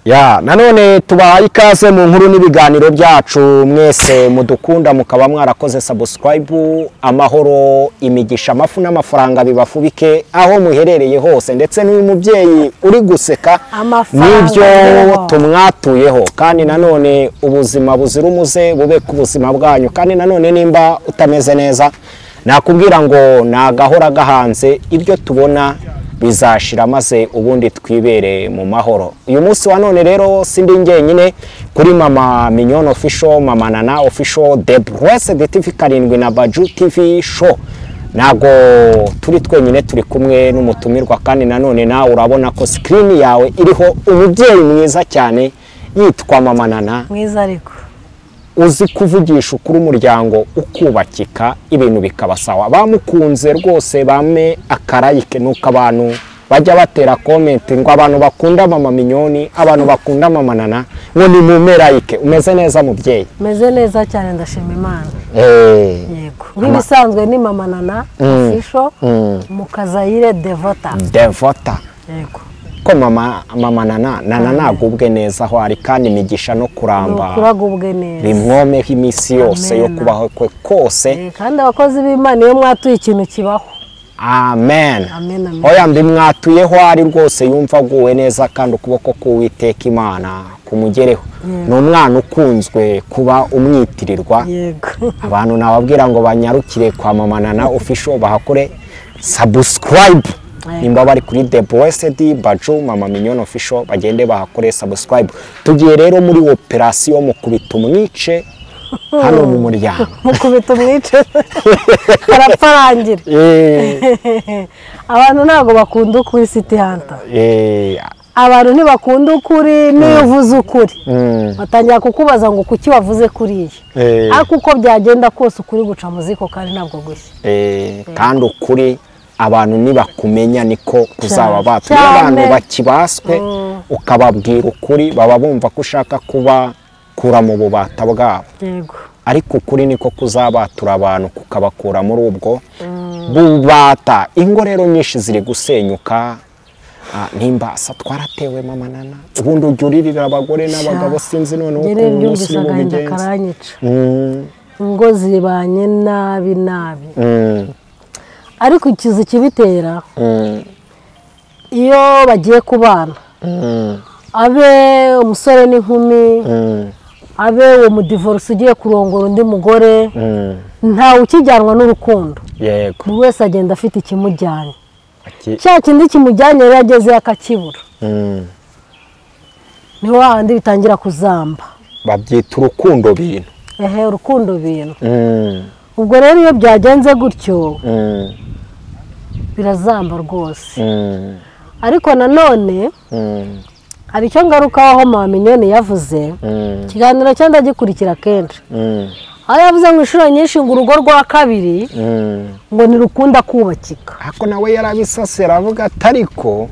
Ya nanone tubahaye ikaze mu nkuru n'ibiganiro byacu mwese mudukunda mukaba mwarakoze subscribe amahoro imigisha amafu n'amafaranga bibafubike aho muherereye hose ndetse n'uyu mubyeyi uri guseka nibyo tumwatuyeho kandi nanone ubuzima buzira umuze bube ku buzima bwanyu kandi nanone nimba utameze neza nakubwira ngo nagahora gahanze ibyo tubona bizashira maze ubundi twibere mu mahoro. Uyu munsi wa none rero sindi njyenyine kuri Mama Mignone official, Mama Nana official, The Blessed TV karindwi na Baju TV show. Nago turi twenyine turi kumwe n'umutumirwa kandi nanone nawe urabona ko screen yawe iriho umubyeyi mwiza cyane yitwa Mama Nana. Mwiza ariko uzi kuvugisha ukuri umuryango ukubakika ibintu bikabasawa bamukunze rwose bame akarayike nuko abantu bajya batera comment ngo abantu bakunda Mama Mignone abantu bakunda Mama Nana ngo ni mumerayike umeze neza mubyeyi meze neza cyane ndashima Imana yego nk'ibisanzwe ni Mama Nana official Mukazayire Devota yego ko mama Nana nagubwe neza aho ari kandi imigisha no kuramba kuragubwe neza bimwomeho imisi yose yo kubaho kwe kose kandi abakozi b'Imana iyo mwatuye ikintu kibaho amen oya ndi mwatuyeho ari rwose yumva aguwe neza kandi ukuboko k'Uwiteka Imana kumugereho n'umwana ukunzwe kuba umwitirirwa abantu nababwira ngo banyarukire kwa Mama Nana official bahakore subscribe nimba bari kuri The Blessed Baju Mama Mignone official bagende bahakore subscribe. Tugiye rero muri operation mukubita umwice hano mu muryango mukubita umwice araparangira abantu ntago bakunda ukuri City Hunter abantu ntibakunda ukuri niyo uvuze ukuri batangira kukubaza ngo kuki wavuze kuriye ariko uko byagenda kose ukuri guca muziko kandi ntabwo gushye kandi ukuri abantu nibakumenya niko kuzaba batuye abantu bakibaswe ukababwira ukuri baba bumva ko ushaka kuba kura mu bubata bwabo yego ariko ukuri niko kuzabatura abantu kukabakura muri ubwo bubata. Ingo rero nyinshi ziri gusenyuka nimbasa twaratewe Mama Nana ubundi ujuririra abagore n'abagabo sinzi none uko umunsi mu bigenza ingo zibanye nabi ariko ikizi kibitera iyo bagiye kubana abe umusore n'inkumi abe uwo mudivorce ugiye kurongora undi mugore ntawe ukijyanwa n'urukundo yego buri wese agenda afite ikimujyanye cya kindi kimujyanye rero ageze akakibura niho handi bitangira kuzamba babyita urukundo bintu urukundo bintu ubwo rero iyo byagenze gutyo birazamba rwose ariko nanone hari icyo ngarukaho Mama Mignone yavuze ikiganiro cyo ndagikurikira kenshi aho yavuze ngo inshuro nyinshi ngo urugo rwa kabiri ngo ntirukunda kubakika ariko nawe yarabisasera avuga atariko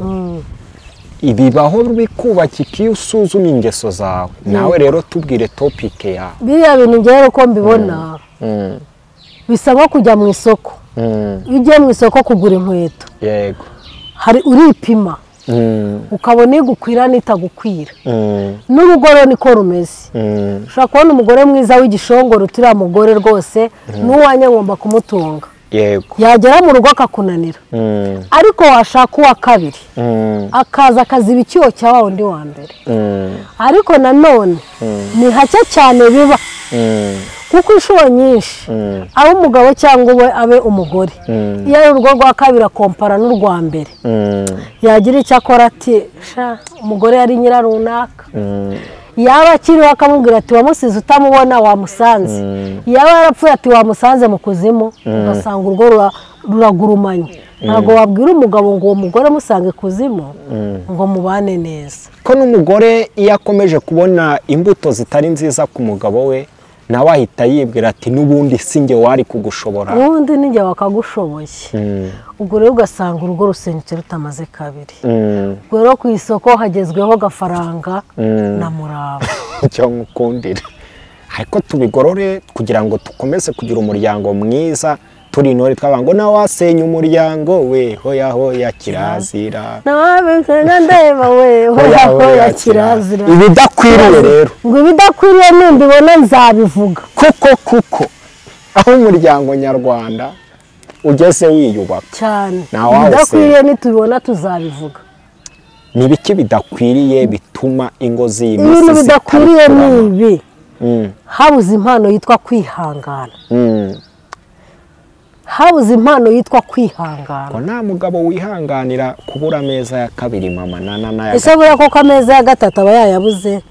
ibibaho bikubakika iyo usuzumye ingeso zawe nawe rero tubwire topic yawe biriya bintu ngero ko mbibona bisaba kujya mu isoko iyo ugiye mu isoko kugura inkweto yego hari uripima ukabona igukwira n'itagukwira n'urugo rero niko rumeze ushobora kubona umugore mwiza w'igishongoro utiriya mugore rwose n'uwanya ngomba kumutunga yego yagera mu rugo akakunanira ariko washaka uwa kabiri akaza akaziba icyuho cya wa undi wa mbere ariko nanone ni hake cyane biba kuko inshuro nyinshi aho umugabo cyangwa we abe umugore iyo ari urugo rwa kabiri akompara n'urwa mbere yagira icyo akora ati umugore yari nyirarunaka yaba akiriho akamubwira ati wamusize utamubona wamusanze yaba yarapfuye ati wamusanze mu kuzimu ugasanga urwo ruragurumanye ntabwo wabwira umugabo ngo uwo mugore musange kuzimu ngo mubane neza ko n'umugore iyo akomeje kubona imbuto zitari nziza ku mugabo we nawe ahita yibwira ati n'ubundi sinjye wari kugushobora n'ubundi ninjye wakagushoboye ubwo rero ugasanga urugo rusenyutse rutamaze kabiri ubwo rero ku isoko hagezweho gafaranga na muraba icyo ngukundira ariko tubigorore kugira ngo dukomeze kugira umuryango mwiza turi intore twavuga ngo nawe wasenya umuryango we hoya hoya kirazira nawabikana ndeba we hoya hoya kirazira ibidakwiriye rero ngo ibidakwiriye nimbibona nzabivuga kuko aho umuryango nyarwanda ugeze wiyubaka cyane ibidakwiriye nitubibona tuzabivuga ni biki bidakwiriye bituma ingo z'iyimisi ibintu bidakwiriye nibi habuze impano yitwa kwihangana habuze impano yitwa kwihangana ko nta mugabo wihanganira kubura ameza ya kabiri mama nana ese buriya koko ameza ya gatatu aba yayabuze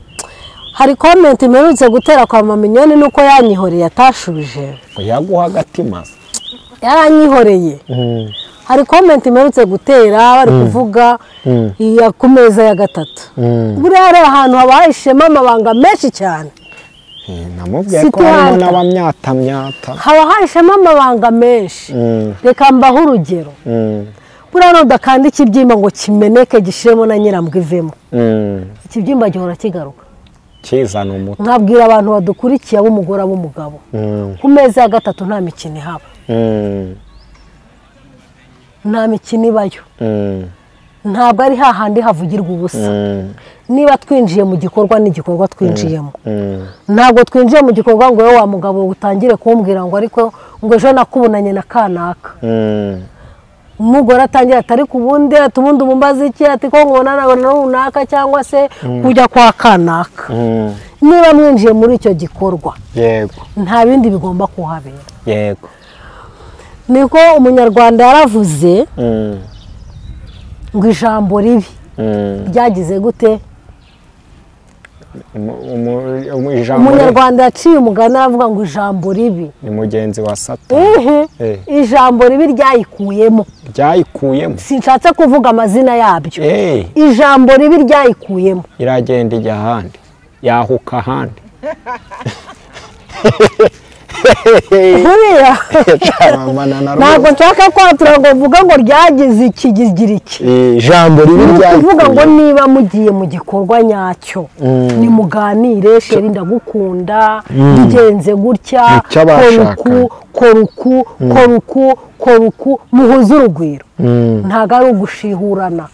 hari comment imerutse gutera kwa mama Mignone nuko yanyihoreye atashubije yaguha agatima yaranyihoreye hari comment imerutse gutera bari kuvuga iya ku meza ya gatatu buriya hari ahantu habaye ishema amabanga menshi cyane namubwiye ko harimo n'abamyatamyata haba hahishemo amabanga menshi reka mbaho urugero buriya nudakanda ikibyimba ngo kimeneke gishiremo na nyirambwa ivemo ikibyimba gihora kigaruka kizana umuti nkabwira abantu badukurikiye ab'umugore ab'umugabo ku meza ya gatatu nta mikino ihaba nta mikino ibayo ntabwo ari hahandi havugirwa ubusa niba twinjiye mu gikorwa n'igikorwa twinjiyemo ntabwo twinjiye mu gikorwa ngo wowe wa mugabo utangire kumbwira ngo ariko ngo ejo nakubunanye na kanaka umugore atangira atari ku bundi ubundi umumbaza iki ati ko nkubona na runaka cyangwa se kujya kwa kanaka niba mwinjiye muri icyo gikorwa yego nta bindi bigomba kuhabera yego niko umunyarwanda yaravuze ngo ijambo ribi ryagize gute umunyarwanda yaciye umugani aravuga ngo ijambo ribi ni mugenzi wa Satani ijambo ribi ryayikuyemo sinshatse kuvuga amazina yabyo ijambo ribi ryayikuyemo iragenda ijya ahandi yahuka ahandi buriya ntabwo nshaka kwatura ngo mvuga ngo ryagize ikigira iki ijambo ribi ryayikuye kuvuga ngo niba mugiye mu gikorwa nyacyo nimuganire sheri ndagukunda bigenze gutya koruku muhuze urugwiro ntabwo ari ugushihurana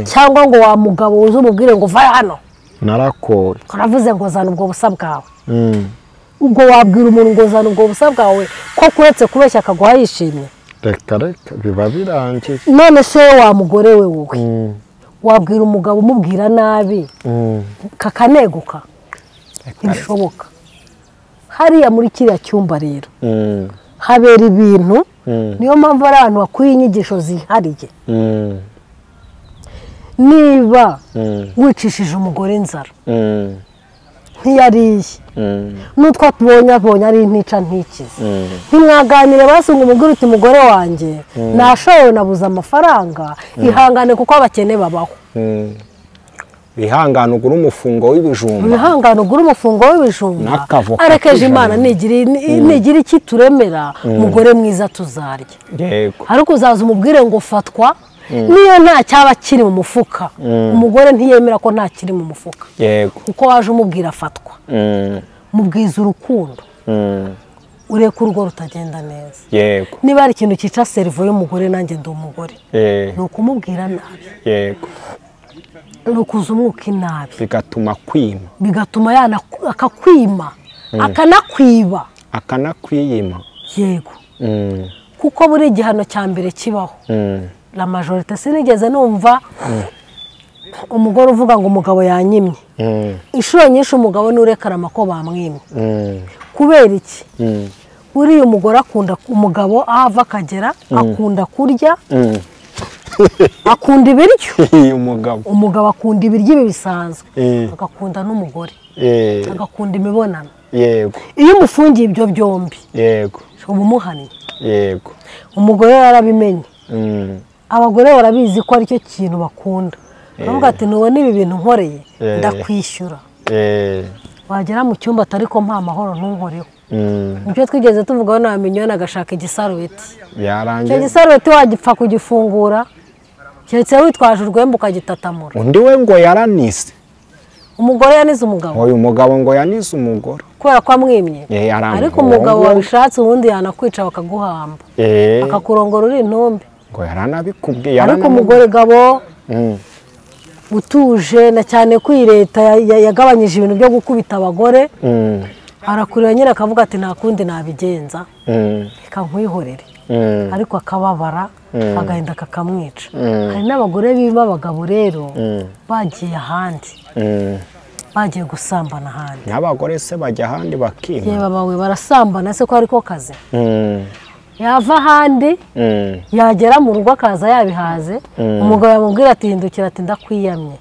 cyangwa ngo wa mugabo wuze umubwire ngo va hano narakore uravuze ngo zana ubwo busa bwawe ubwo wabwira umuntu ngo zana ubwo busa bwawe ko kuretse kubeshya akaguha yishimye reka biba birangiye none se wa mugore we wowe wabwira umugabo umubwira nabi kakaneguka ntibishoboka hariya muri kiriya cyumba rero habera ibintu niyo mpamvu ari ahantu hakwiye inyigisho zihariye niba wicishije umugore inzara ntiyariye n'utwo abonye ari intica ntikize ntimwaganire basunga umugore uti mugore wanjye nashoboye nabuze amafaranga ihangane kuko abakene babaho wihangane ugura umufungo w'ibijumba arekeje imana nigira iki turemera umugore mwiza tuzarya ariko uzaza umubwire ngo fatwa niyo nta cyaba kiri mu mufuka umugore ntiyemera ko nta kiri mu mufuka kuko waje umubwira afatwa mubwiza urukundo ureka urugo rutagenda neza niba hari ikintu cyica serivo y'umugore nanjye ndi umugore ni ukumubwira nabi ni ukuza umwuka inabi bigatuma akakwima akanakwiyima yego kuko buri igihano cya mbere kibaho la majorite sinigeze numva umugore uvuga ngo umugabo yanyimye inshuro nyinshi umugabo n'urekarama ko bamwimye kubera iki buriya umugore akunda umugabo aho ava akagera akunda kurya akunda ibiryo umugabo akunda ibiryo ibi bisanzwe agakunda n'umugore agakunda imibonano iyo umufungiye ibyo byombi uba umuhannye umugore yarabimenye abagore barabizi ko aricyo kintu bakunda baravuga ati nubona ibi bintu nkoreye ndakwishyura wagera mu cyumba atari ko mpa amahoro ntunkoreho nibyo twigeze tuvugaho na Mignone agashaka igisarubeti icyo gisarubeti wagipfa kugifungura keretse witwaje urwembe ukagitatamura undi we ngo yaranise umugore yanize umugabo uyu mugabo ngo yanize umugore kubera ko amwimye ariko umugabo wabishatse ubundi yanakwica bakaguhamba akakurongora uri intumbi ngo yaranabikubwiye ariko umugore gabo utuje na cyane ko leta yagabanyije ibintu byo gukubita abagore arakurira nyine akavuga ati nta kundi nabigenza reka nkwihorere ariko akababara agahinda kakamwica hari n'abagore biba abagabo rero bagiye ahandi bagiye gusambana ahandi n'abagore se bajya ahandi bakima yewe bawe barasambana se ko ariko kazi yava ahandi yagera mu rugo akaza yabihaze umugabo yamubwira ati hindukira ati ndakwiyamye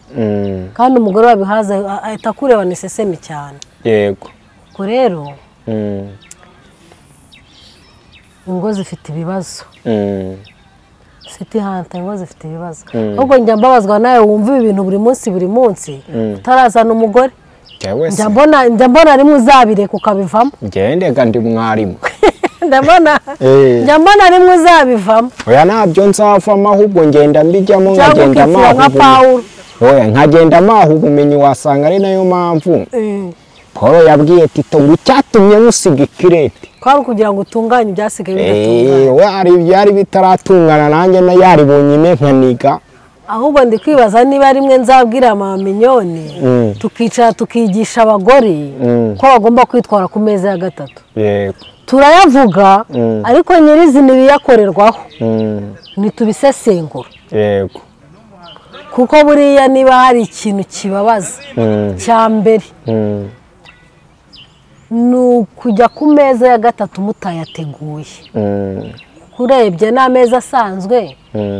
kandi umugore wabihaze ahita kureba ni sesemi cyane yego ko rero ingo zifite ibibazo City Hunter ingo zifite ibibazo ahubwo njya mbabazwa nawe wumva ibintu buri munsi utarazana umugore njya mbona rimwe uzabireka ukabivamo ngendega ndi mwarimu njya mbona rimwe uzabivamo oya ntabyo nzavamo ahubwo ngenda mbijyamo nkagenda mahu nkagenda mahu ubumenyi wasanga ari nayo mpamvu Paul yabwiye Tito ngo icyatumye musiga ikirete kwari kugira ngo utunganye ibyasigaye bigatungana hari ibyari bitaratungana nanjye na yari bonyine nkaniga ahubwo ndi kwibaza niba rimwe nzabwira mama Mignone tukicara tukigisha abagore ko bagomba kwitwara ku meza ya gatatu turayavuga ariko nyirizina ibiyakorerwaho ntitubisesengura yego kuko buriya niba hari ikintu kibabaza cya mbere ni ukujya ku meza ya gatatu mutayateguye urebye n'ameza asanzwe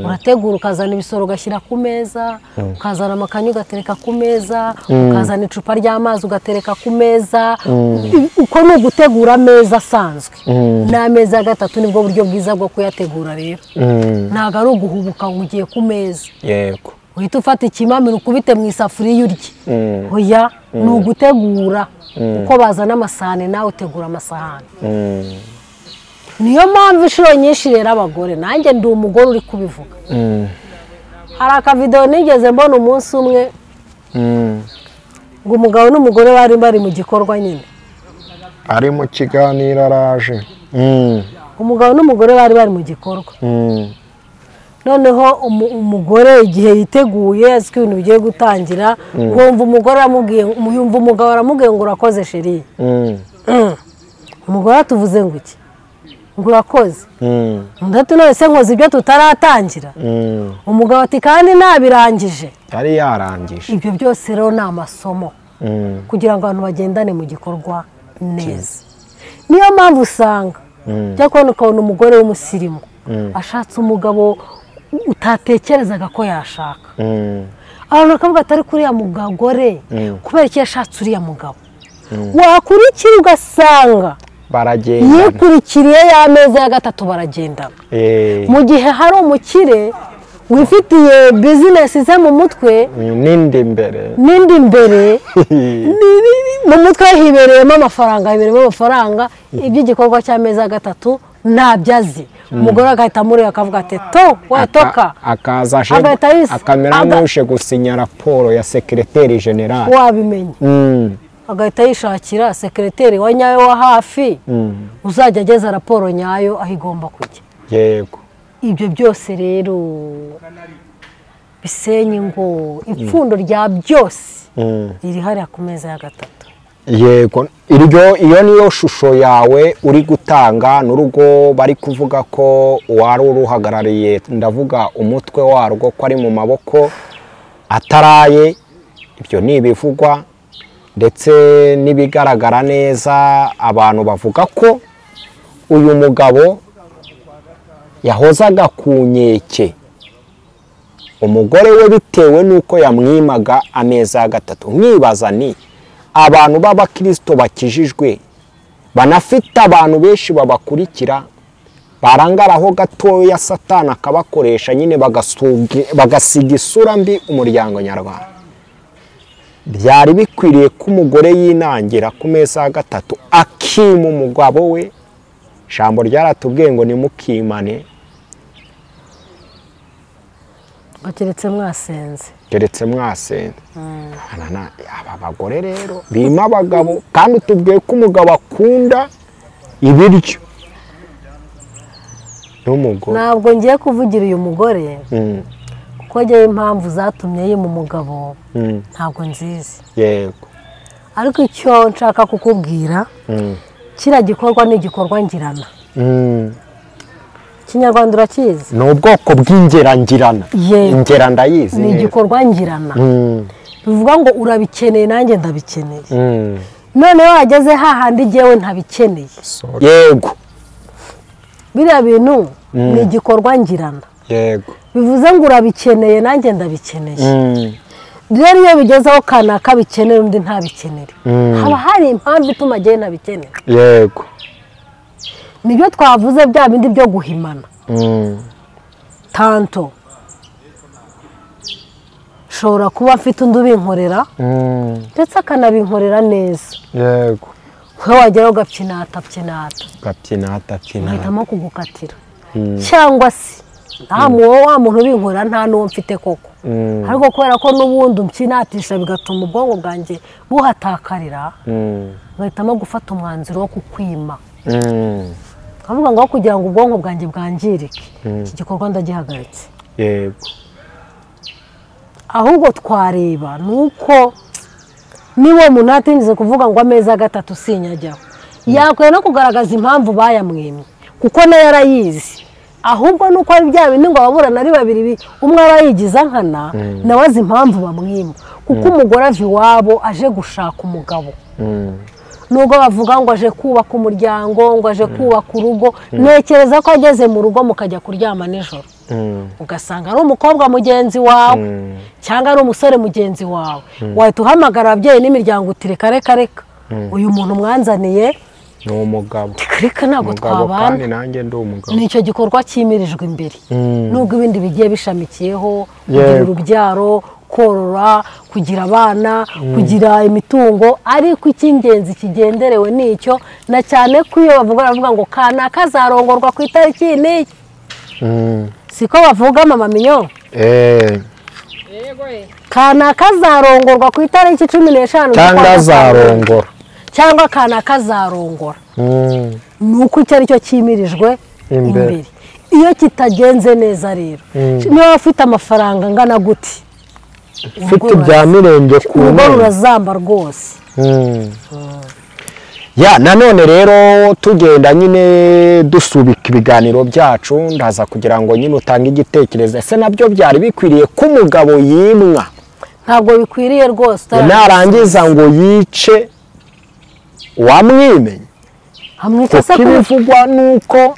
urategura ukazana ibisoro ugashyira ku meza ukazana amakanya ugatereka ku meza ukazana icupa ry'amazi ugatereka ku meza uko ni ugutegura ameza asanzwe n'ameza ya gatatu nibwo buryo bwiza bwo kuyategura rero ntabwo ari uguhubuka ngo ugiye ku meza yego uhita ufata ikimamiro ukubite mu isafuriya urye oya ni ugutegura uko bazana amasahane nawe utegura amasahane niyo mpamvu inshuro nyinshi rero abagore nanjye ndi umugore uri kubivuga hari akavidewo nigeze mbona umunsi umwe ngo umugabo n'umugore bari mu gikorwa nyine ari mu kiganiro araje umugabo n'umugore bari mu gikorwa noneho umugore igihe yiteguye azi ko ibintu bigiye gutangira wumva umugore yumva umugabo aramubwiye ngo urakoze sheri umugore atuvuze ngo iki ngo urakoze ndetse none se nkoze ibyo tutaratangira umugabo ati kandi nabirangije yari yarangije ibyo byose rero ni amasomo kugira ngo abantu bagendane mu gikorwa neza niyo mpamvu usanga jya kubona ukabona umugore w'umusirimu ashatse umugabo utatekerezaga ko yashaka abantu bakavuga atari kuriya mugore kubera iki yashatse uriya mugabo wakurikira ugasanga yikurikiriye y'ameza ya gatatu baragendana mu gihe hari umukire wifitiye bizinesi ze mu mutwe n'indi imbere mu mutwe hibereyemo amafaranga iby'igikorwa cy'ameza ya gatatu ntabyo azi umugore agahita amureba akavuga ati watoka akaza akamera nk'uje gusinya raporo ya sekereteri generale wabimenye agahita yishakira sekereteri wa nyayo wa hafi uzajya ageza raporo nyayo aho igomba kujya yego ibyo byose rero bisenya ingo ipfundo rya byose riri hariya ku meza ya gatatu yego iyo niyo shusho yawe uri gutanga n'urugo bari kuvuga ko wari uruhagarariye ndavuga umutwe warwo ko ari mu maboko ataraye ibyo ni ibivugwa ndetse n'ibigaragara neza abantu bavuga ko uyu mugabo yahozaga ku nkeke umugore we bitewe n'uko yamwimaga ameza ya gatatu mwibaza ni abantu b'abakirisito bakijijwe banafite abantu benshi babakurikira barangaraho gatoya satani akabakoresha nyine bagasiga isura mbi umuryango nyarwanda byari bikwiriye ko umugore yinangira ku meza ya gatatu akima umugabo we ijambo ryaratubwiye ngo nimukimane keretse mwasenze. keretse mwasenze. Aba bagore rero bima abagabo kandi tubwiye ko umugabo akunda ibiryo n'umugore. Ntabwo ngiye kuvugira uyu mugore kuko njyewe impamvu zatumye yima umugabo ntabwo nzizi. Yego. Ariko icyo nshaka kukubwira kiriya gikorwa ni igikorwa ngirana. Kinyarwanda urakizi? Ni ubwoko bw'ingerangirana. Ingera ndayizi. Ni igikorwa ngirana. Bivuga ngo urabikeneye nanjye ndabikeneye. None wageze hahandi jyewe ntabikeneye. Yego. Biriya bintu ni igikorwa ngirana. Yego. Bivuze ngo urabikeneye nanjye ndabikeneye. Rero iyo bigezeho kanaka bikenera undi ntabikenere, haba hari impamvu ituma jyewe ntabikenera. Yego. Nibyo twavuze bya bindi byo guhimana. Tanto shobora kuba mfite undi ubinkorera ndetse akanabinkorera neza. Yego. wowe wageraho ugapyinata bahitamo kugukatira cyangwa se wa muntu ubinkorera nta n'uwo mfite koko, ariko kubera ko n'ubundi umbyinatisha bigatuma ubwonko bwanjye buhatakarira, bahitamo gufata umwanzuro wo kukwima. Kavuga ngo kugira ngo ubwonko bwanjye bwangirike, iki gikorwa ndagihagaritse. Yego. Ahubwo twareba nuko niwe muntu atinze kuvuga ngo ameza gatatu sinyajyaho, yakwiye no kugaragaza impamvu bayamwimye kuko nayo yarayizi. Ahubwo nuko ari bya bindi ngo ababurana ari babiri, umwe aba yigiza nkana nawe azi impamvu bamwima, kuko umugore ava iwabo aje gushaka umugabo. Nubwo bavuga ngo aje kubaka umuryango, ngo aje kubaka urugo, ntekereza ko ageze mu rugo mukajya kuryama nijoro, ugasanga ari umukobwa mugenzi wawe cyangwa ari umusore mugenzi wawe, wahita uhamagara ababyeyi n'imiryango uti reka reka reka uyu muntu mwanzaniye ni umugabo, reka ntabwo twabana. Kandi nanjye ndi umugabo. Nicyo gikorwa cyimirijwe imbere, nubwo ibindi bigiye bishamikiyeho, kugira urubyaro, korora, kugira abana, kugira imitungo, ariko icy'ingenzi kigenderewe nicyo, na cyane ko iyo bavuga ngo kana kazarongorwa ku itariki n'iyi, siko bavuga mama Minyo? Kana kazarongorwa ku itariki 15 cyangwa azarongora cyangwa kana kazarongora, nuko icyo ari cyo cyimirijwe imbere. Iyo kitagenze neza rero, niba ufite amafaranga ngana guti, ufite ibya mirenge ku rugo rurazamba rwose. Ya nanone rero tugenda nyine dusubika ibiganiro byacu, ndaza kugira ngo nyine utange igitekerezo, ese nabyo byari bikwiriye ko umugabo yimwa? Ntabwo bikwiriye rwose. Narangiza ngo yice wamwimenye. Kuko ibivugwa nuko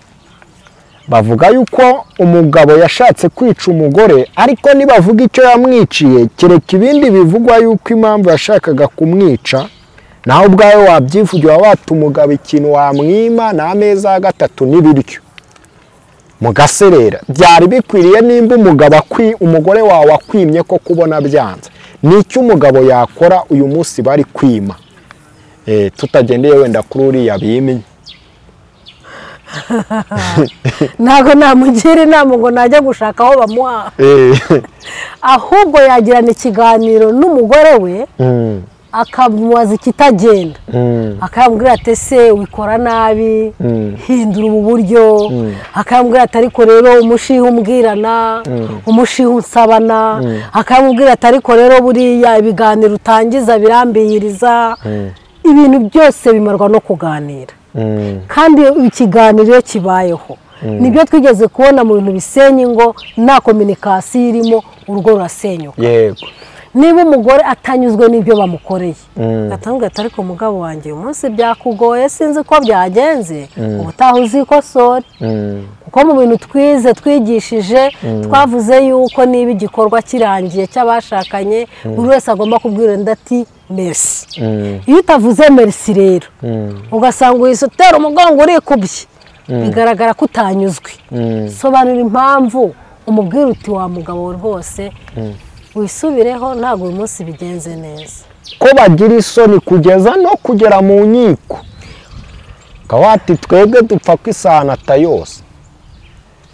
bavuga yuko umugabo yashatse kwica umugore, ariko nibavuga icyo yamwiciye, kereka ibindi bivugwa yuko impamvu yashakaga kumwica, naho ubwawe wabyivugira wata umugabo ikintu wamwima n'ameza gatatu n'ibiryo mugaserera. Byari bikwiriye nimba umugore wawe akwimye ko kubona byanze, n'icyo umugabo yakora uyu munsi bari kwima, tutagendeye wenda kuri uriya bimye. Ntabwo namugira inama ngo najya gushaka aho bamuha, ahubwo yagirana ikiganiro n'umugore we, akamubaza ikitagenda, akambwira ati ese wikora nabi, hindura ubu buryo, akambwira ati ariko rero umushiha umbwirana, umushiha unsabana, akambwira ati ariko rero buriya ibiganiro utangiza birambihiriza. Ibintu byose bimarwa no kuganira, kandi ikiganiro iyo kibayeho nibyo twigeze kubona mu bintu bisenya ingo, nta kominikasiyo irimo urugo rurasenyuka. Yego. Niba umugore atanyuzwe n'ibyo bamukoreye, gatanga ati ariko umugabo wanjye uyu munsi byakugoye, sinzi ko byagenze, ubutaha uzikosore. Kuko mu bintu twize twigishije twavuze yuko niba igikorwa kirangiye cy'abashakanye, buri wese agomba kubwira undi ati merci. Iyo utavuze merci rero, ugasanga uhise utera umugongo urikubye, bigaragara ko utanyuzwe. Sobanura impamvu, umubwira uti wa mugabo rwose wisubireho, ntabwo uyu munsi bigenze neza. Ko bagira isoni kugeza no kugera mu nkiko, kawati twebwe dupfa ko isanata yose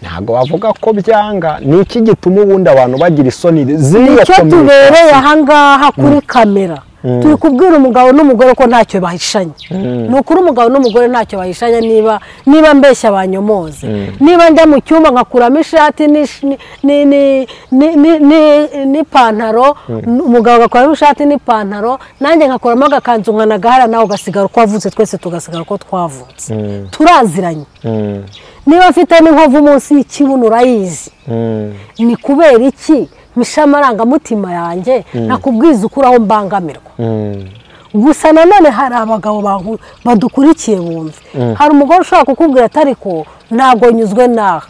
ntabwo bavuga ko byanga ni iki gituma ubundi abantu bagira isoni z'iyo nicyo tubereye ahangaha kuri kamera turi kubwira umugabo n'umugore ko ntacyo bahishanye ni ukuri umugabo n'umugore ntacyo bahishanye niba mbeshya banyomoze niba njya mu cyumba nkakuramo ishati n'ipantaro umugabo agakuramo ishati n'ipantaro nanjye nkakuramo agakanzu nkanagahara nawe ugasigara uko wavutse twese tugasigara uko twavutse turaziranye niba mfite n'inkovu munsi y'ikibuno urayizi ni kubera iki misha amarangamutima yanjye nakubwiza ukuri aho mbangamirwa gusa nanone hari abagabo badukurikiye bumve hari umugore ushobora kukubwira ati ariko ntabwo nyuzwe nawe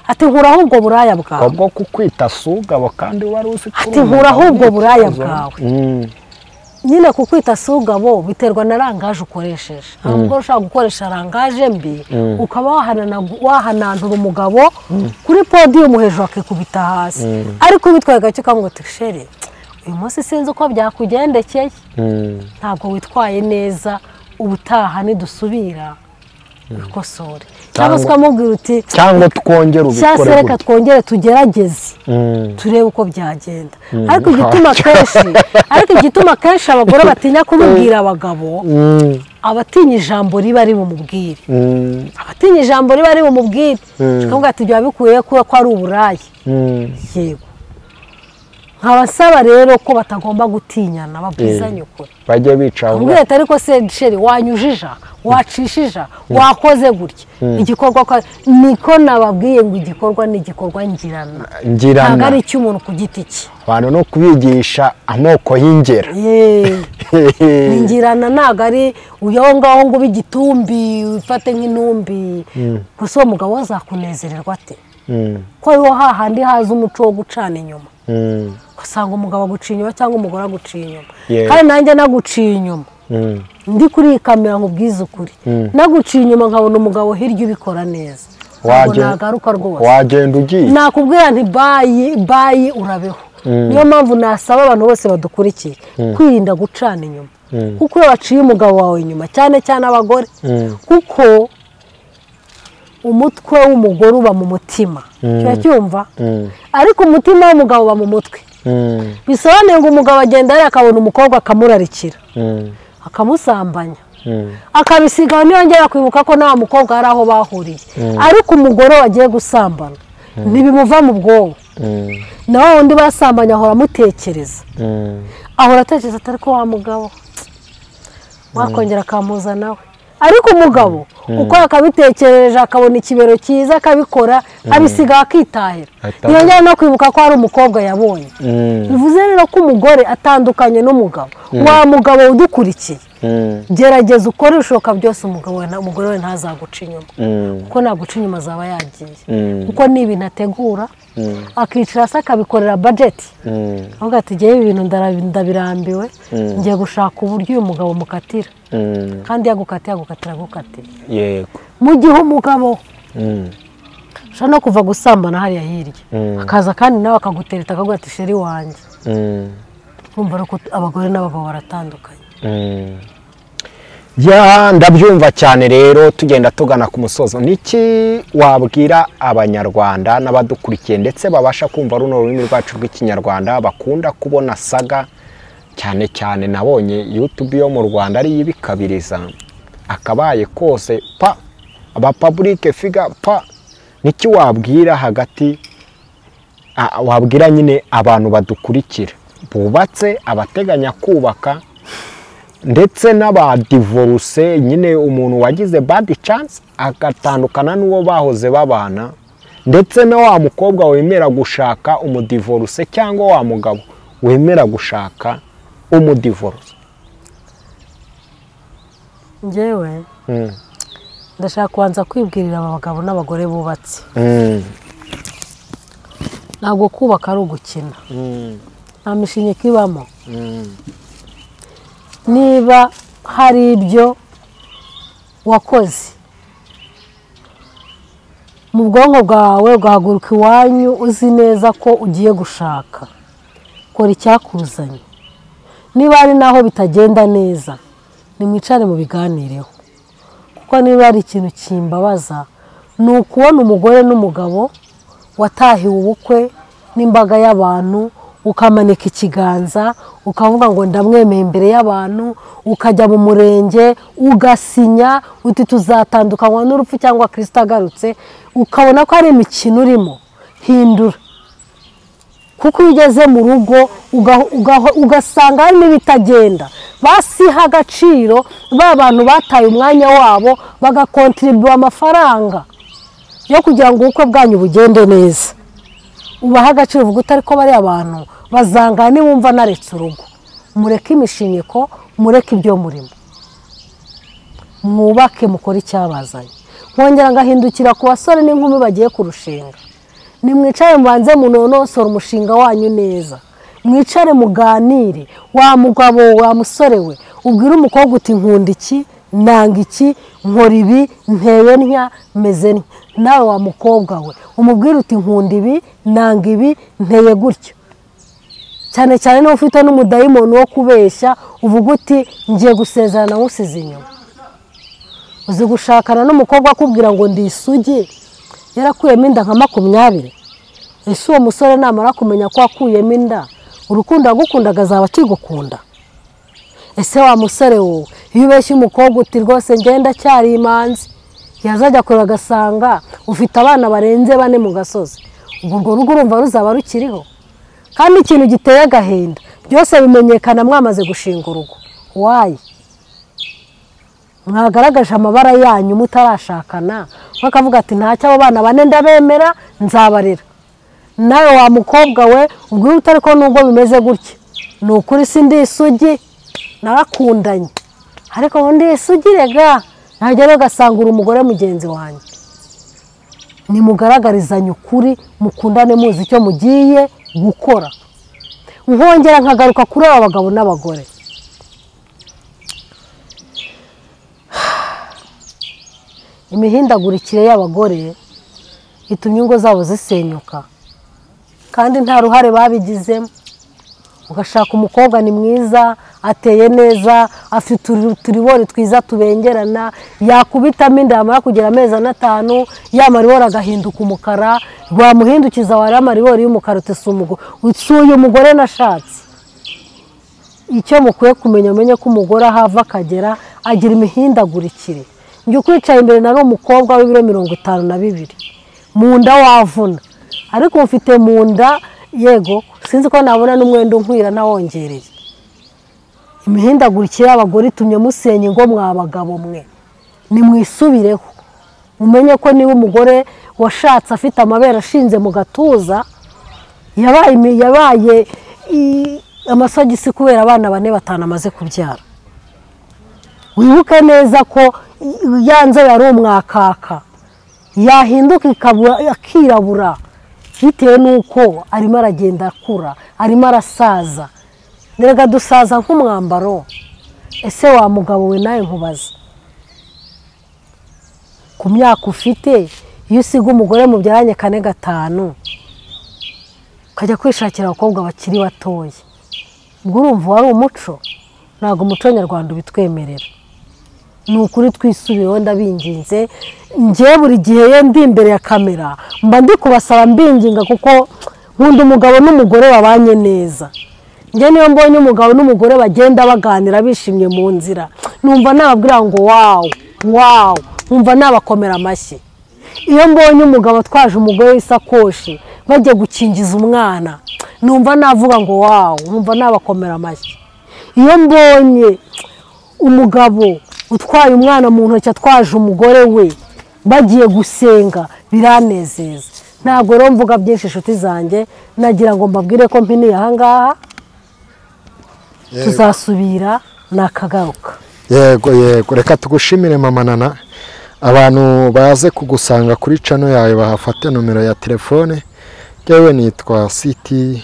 ati nkuraho ubwo buraya bwawe ubwo kukwita sugabo kandi wari uzi ati nkuraho ubwo buraya bwawe nyine kukwita sugabo biterwa na rangaje ukoresheje umugore ushaka gukoresha rangaje mbi ukaba wahanantura umugabo kuri podiyumu hejuru akikubita hasi ariko ubitwaye gake ukavuga ati shere uyu munsi sinzi uko byakugendekeye ntabwo witwaye neza ubutaha nidusubira bikosore cyangwa se ukamubwira uti cyangwa twongere ubikore cyangwa reka twongere tugerageze turebe uko byagenda ariko igituma kenshi abagore batinya kumubwira abagabo abatinya ijambo riba ari bumubwire abatinya ijambo riba ari bumubwire tukavuga ati byaba bikuye ko ari uburaya yego nkabasaba rero ko batagomba gutinyana babwizanye ukuri bajye bicaho mbwete ariko se sheri wanyujija wacishija wakoze gutya igikorwa niko nababwiye ngo igikorwa ni igikorwa ngirana ntabwo ari icy'umuntu ku giti cye abantu no kubigisha amoko y'ingera ngirana ntabwo ari uyo ngaho ngo igitumbi ufate nk'intumbi gusa uwo mugabo azakunezererwa ate ko ariho hahandi haza umuco wo gucana inyuma ugasanga umugabo aguciye inyuma cyangwa umugore aguciye inyuma kandi nanjye naguciye inyuma ndi kuri iyi kamera nkubwiza ukuri naguciye inyuma nkabona umugabo hirya ubikora neza nagaruka rwose wagenda ugiye nakubwira nti bayi urabeho niyo mpamvu nasaba abantu bose badukurikiye kwirinda gucana inyuma kuko iyo waciye umugabo wawe inyuma cyane cyane abagore kuko umutwe w'umugore uba mu mutima cyumva ariko umutima w'umugabo uba mu mutwe bisobanuye ngo umugabo agenda yari akabona umukobwa akamurarikira akamusambanya akabisigaho ntiyongera kwibuka ko nta mukobwa hari aho bahuriye ariko umugore wagiye gusambana ntibimuva mu bwonko nawe wundi basambanya ahora amutekereza ahora atekereza atari ko wa mugabo wakongera akamuza nawe ariko umugabo uko akabitekereje akabona ikibero cyiza akabikora abisigaho akitahira ntiyongera no kwibuka ko hari umukobwa yabonye bivuze rero ko umugore atandukanye n'umugabo wa mugabo udukurikiye gerageza ukore ibishoboka byose umugore we ntazaguca inyuma kuko naguca inyuma azaba yagiye kuko ni ibintu ategura akicara se akabikorera bajeti avuga ati ngewe ibintu ndabirambiwe ngiye gushaka uburyo uyu mugabo mukatira kandi yagukatira yego mu gihe umugabo ushobora no kuva gusambana hariya hirya akaza kandi nawe akagutereta akaguha ati sheri wanjye twumva ko abagore n'abagabo baratandukanye ndabyumva cyane rero tugenda tugana ku musozo niki wabwira abanyarwanda n'abadukurikiye ndetse babasha kumva runo rurimi rwacu rw'ikinyarwanda bakunda kubona saga cyane cyane nabonye YouTube yo mu Rwanda ari ibikabiriza akabaye kose aba public figure niki wabwira hagati wabwira nyine abantu badukurikira bubatse abateganya kubaka ndetse n'abadivorce nyine umuntu wagize bad chance agatandukana n'uwo bahoze babana ndetse na wa mukobwa wemera gushaka umudivorce cyangwa wa mugabo wemera gushaka umudivorce njyewe ndashaka kubanza kwibwirira aba bagabo n'abagore bubatse ntabwo kubaka ari ugukina nta mishinga ibamo niba hari ibyo wakoze mu bwonko bwawe ugahaguruka iwanyu uzi neza ko ugiye gushaka kora icyakuzanye niba hari naho bitagenda neza nimwicare mu biganireho kuko niba hari ikintu kimbabaza ni ukubona umugore n'umugabo watahiwe ubukwe n'imbaga y'abantu, ukamanika ikiganza ukavuga ngo ndamwemeye imbere y'abantu, ukajya mu murenge ugasinya uti tuzatandukanywa n'urupfu cyangwa Kristo agarutse, ukabona ko ari imikino urimo. Hindura, kuko iyo ugeze mu rugo ugasanga hari n'ibitagenda, basiha agaciro ba bantu bataye umwanya wabo bagakontribuwa amafaranga yo kugira ngo ubukwe bwanyu bugende neza. Ubaha agaciro, uvuga utari ko bari abantu bazanga niwumva naretse urugo. Mureke imishinyiko, mureke ibyo murimo, mwubake, mukore icyabazanye. Nkongera ngahindukira ku basore n'inkumi bagiye kurushinga, nimwicare mubanze munonosora umushinga wanyu neza, mwicare muganire. Wa mugabo wa musore we ubwira umukobwa uti nkunda iki, nanga iki, nkora ibi, nteye ntya, meze ntya. Nawe wa mukobwa we umubwira uti nkunda ibi, nanga ibi, nteye gutyo. Cyane cyane niba ufite n'umudayimoni wo kubeshya, uvuga uti ngiye gusezerana nkusize inyuma. Uzi gushakana n'umukobwa akubwira ngo ndi isugi, yarakuyemo inda nka 20. Ese uwo musore namara kumenya ko akuyemo inda, urukundo agukundaga azaba akigukunda? Ese wa musore wowe iyo ubeshye umukobwa uti rwose ngenda cyari imanzi, yazajya kureba agasanga ufite abana barenze 4 mu gasozi, ubwo rugo urumva ruzaba rukiriho? Kandi ikintu giteye agahinda, byose bimenyekana mwamaze gushinga urugo. Wayi mwagaragaje amabara yanyu mutarashakana, bakavuga ati ntacyo abo bana 4 ndabemera, nzabarera. Nawe wa mukobwa we ubwo utari ko nubwo bimeze gutya, ni ukuri sindi isugi, narakundanye, ariko ngo ndi isugi rega, ntajya gasangura umugore mugenzi wanjye. Nimugaragarizanye ukuri, mukundane, muzi icyo mugiye gukora. Nkongera nkagaruka kuri aba bagabo n'abagore, imihindagurikire y'abagore itumye ingo zabo zisenyuka, kandi nta ruhare babigizemo. Ugashaka umukobwa ni mwiza, ateye neza, afite uturibori twiza tubengerana, yakubitamo inda yamara kugera amezi 5, ya maribori agahinduka umukara, rwamuhindukiza wari maribori y'umukara, usuye umugore nashatse. Icyo mukwiye kumenya, umenye ko umugore ahava akagera agira imihindagurikire. Njye ukwicaye imbere nari umukobwa w'ibiro 52, mu nda wavuna, ariko mfite mu nda yego sinzi ko nabona n'umwenda unkwira nawongereye. Imihindagurikire y'abagore itumye musenya ingo mwabagabo mwe. Nimwisubireho, umenye ko niba umugore washatse afite amabere ashinze mu gatuza, yabaye amasogisi kubera abana 4-5 amaze kubyara. Wibuke neza ko yanze yari umwakaka, yahinduka akirabura bitewe nuko arimo aragenda akura, arimo arasaza. Nerega dusaza nk'umwambaro. Ese wa mugabo we nawe nkubaza, ku myaka ufite, iyo usiga umugore mubyaranye 4-5 ukajya kwishakira abakobwa bakiri batoya, ubwo urumva wari umuco? Ntabwo umuco nyarwanda ubitwemerera. Ni ukuri twisubiyeho, ndabinginze. Njye buri gihe ndi imbere ya kamera mba ndi kubasaba mbinginga, kuko nkunda umugabo n'umugore babanye neza. Njye niyo mbonye umugabo n'umugore bagenda baganira bishimye mu nzira, numva nababwira ngo wow, numva nabakomera amashyi. Iyo mbonye umugabo twaje umugore w'isakoshi bajye gukingiza umwana, numva navuga ngo wow, numva nabakomera amashyi. Iyo mbonye umugabo utwaye umwana mu ntoki atwaje umugore we bagiye gusenga, biranezeza. Ntabwo rero mvuga byinshi inshuti zanjye, nagira ngo mbabwire ko mpiniye aha ngaha, tuzasubira nakagaruka. Yego, reka tugushimire Mama Nana. Abantu baze kugusanga kuri channel yawe bahafate nomero ya telefone. Yewe nitwa City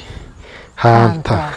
Hunter.